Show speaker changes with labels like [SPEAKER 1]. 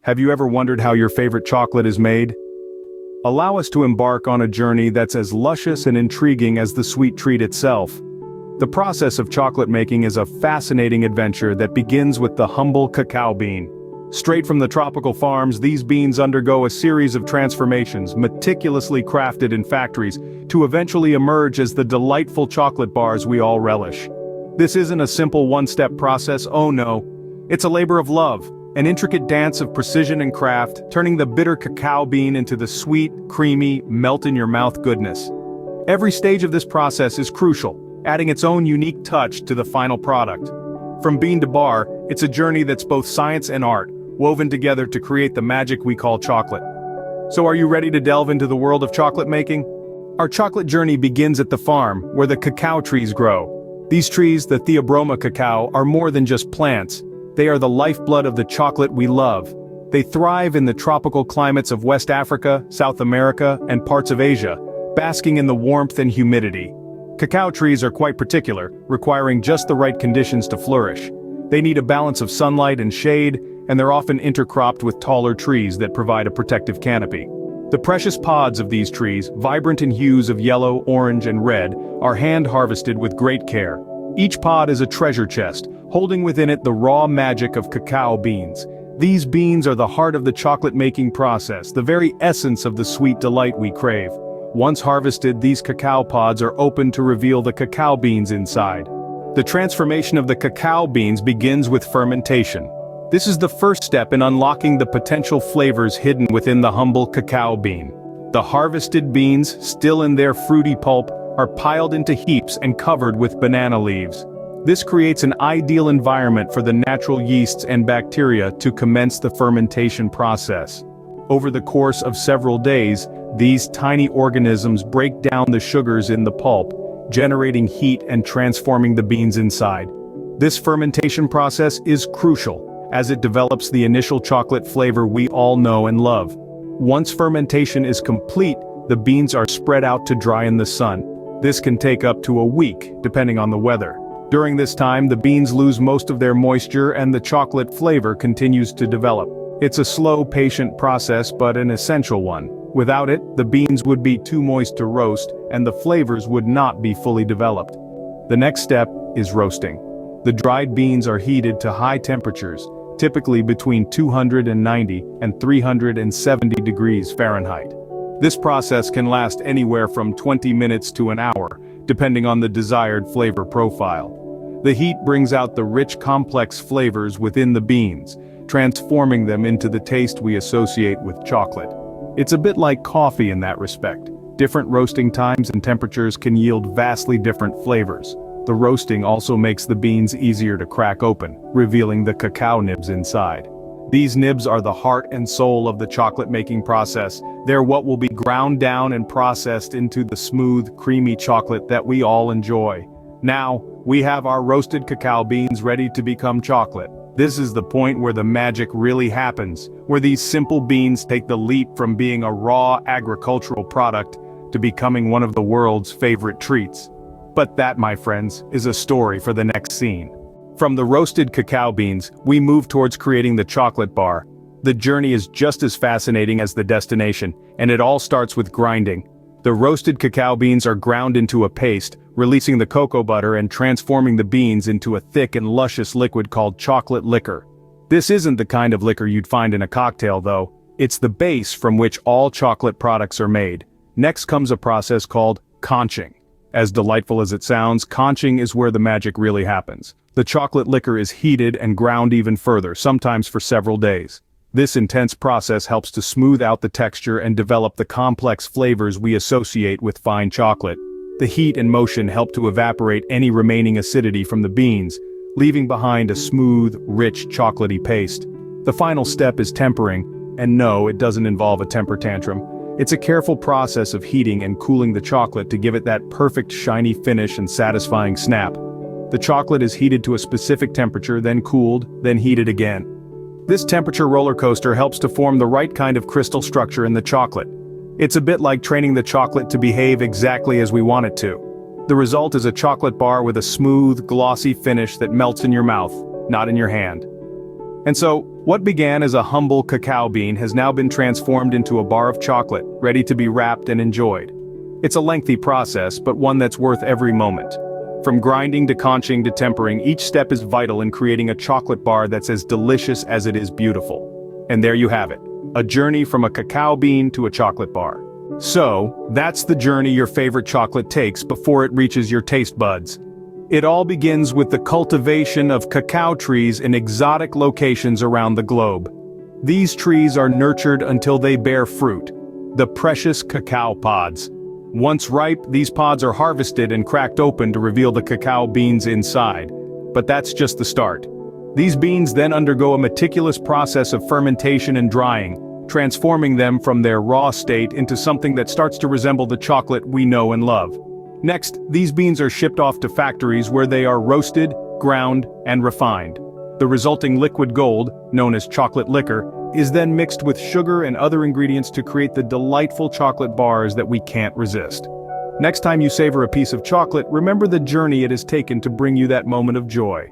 [SPEAKER 1] Have you ever wondered how your favorite chocolate is made? Allow us to embark on a journey that's as luscious and intriguing as the sweet treat itself. The process of chocolate making is a fascinating adventure that begins with the humble cacao bean. Straight from the tropical farms, these beans undergo a series of transformations, meticulously crafted in factories, to eventually emerge as the delightful chocolate bars we all relish. This isn't a simple one-step process, oh no. It's a labor of love, an intricate dance of precision and craft, turning the bitter cacao bean into the sweet, creamy, melt-in-your-mouth goodness. Every stage of this process is crucial, adding its own unique touch to the final product. From bean to bar, it's a journey that's both science and art, woven together to create the magic we call chocolate. So are you ready to delve into the world of chocolate making? Our chocolate journey begins at the farm, where the cacao trees grow. These trees, the Theobroma cacao, are more than just plants. They are the lifeblood of the chocolate we love. They thrive in the tropical climates of West Africa, South America, and parts of Asia, basking in the warmth and humidity. Cacao trees are quite particular, requiring just the right conditions to flourish. They need a balance of sunlight and shade, and they're often intercropped with taller trees that provide a protective canopy. The precious pods of these trees, vibrant in hues of yellow, orange, and red, are hand-harvested with great care. Each pod is a treasure chest, holding within it the raw magic of cacao beans. These beans are the heart of the chocolate-making process, the very essence of the sweet delight we crave. Once harvested, these cacao pods are opened to reveal the cacao beans inside. The transformation of the cacao beans begins with fermentation. This is the first step in unlocking the potential flavors hidden within the humble cacao bean. The harvested beans, still in their fruity pulp, are piled into heaps and covered with banana leaves. This creates an ideal environment for the natural yeasts and bacteria to commence the fermentation process. Over the course of several days, these tiny organisms break down the sugars in the pulp, generating heat and transforming the beans inside. This fermentation process is crucial, as it develops the initial chocolate flavor we all know and love. Once fermentation is complete, the beans are spread out to dry in the sun. This can take up to a week, depending on the weather. During this time, the beans lose most of their moisture and the chocolate flavor continues to develop. It's a slow, patient process, but an essential one. Without it, the beans would be too moist to roast, and the flavors would not be fully developed. The next step is roasting. The dried beans are heated to high temperatures, typically between 290 and 370 degrees Fahrenheit. This process can last anywhere from 20 minutes to an hour, depending on the desired flavor profile. The heat brings out the rich, complex flavors within the beans, transforming them into the taste we associate with chocolate. It's a bit like coffee in that respect. Different roasting times and temperatures can yield vastly different flavors. The roasting also makes the beans easier to crack open, revealing the cacao nibs inside. These nibs are the heart and soul of the chocolate-making process. They're what will be ground down and processed into the smooth, creamy chocolate that we all enjoy. Now, we have our roasted cacao beans ready to become chocolate. This is the point where the magic really happens, where these simple beans take the leap from being a raw agricultural product to becoming one of the world's favorite treats. But that, my friends, is a story for the next scene. From the roasted cacao beans, we move towards creating the chocolate bar. The journey is just as fascinating as the destination, and it all starts with grinding. The roasted cacao beans are ground into a paste, releasing the cocoa butter and transforming the beans into a thick and luscious liquid called chocolate liquor. This isn't the kind of liquor you'd find in a cocktail though. It's the base from which all chocolate products are made. Next comes a process called conching. As delightful as it sounds, conching is where the magic really happens. The chocolate liquor is heated and ground even further, sometimes for several days. This intense process helps to smooth out the texture and develop the complex flavors we associate with fine chocolate. The heat and motion help to evaporate any remaining acidity from the beans, leaving behind a smooth, rich, chocolatey paste. The final step is tempering, and no, it doesn't involve a temper tantrum. It's a careful process of heating and cooling the chocolate to give it that perfect shiny finish and satisfying snap. The chocolate is heated to a specific temperature, then cooled, then heated again. This temperature roller coaster helps to form the right kind of crystal structure in the chocolate. It's a bit like training the chocolate to behave exactly as we want it to. The result is a chocolate bar with a smooth, glossy finish that melts in your mouth, not in your hand. And so, What began as a humble cacao bean has now been transformed into a bar of chocolate, ready to be wrapped and enjoyed. It's a lengthy process, but one that's worth every moment. From grinding to conching to tempering, each step is vital in creating a chocolate bar that's as delicious as it is beautiful. And there you have it, a journey from a cacao bean to a chocolate bar. So, that's the journey your favorite chocolate takes before it reaches your taste buds. It all begins with the cultivation of cacao trees in exotic locations around the globe. These trees are nurtured until they bear fruit, the precious cacao pods. Once ripe, these pods are harvested and cracked open to reveal the cacao beans inside. But that's just the start. These beans then undergo a meticulous process of fermentation and drying, transforming them from their raw state into something that starts to resemble the chocolate we know and love. Next, these beans are shipped off to factories where they are roasted, ground, and refined. The resulting liquid gold, known as chocolate liquor, is then mixed with sugar and other ingredients to create the delightful chocolate bars that we can't resist. Next time you savor a piece of chocolate, remember the journey it has taken to bring you that moment of joy.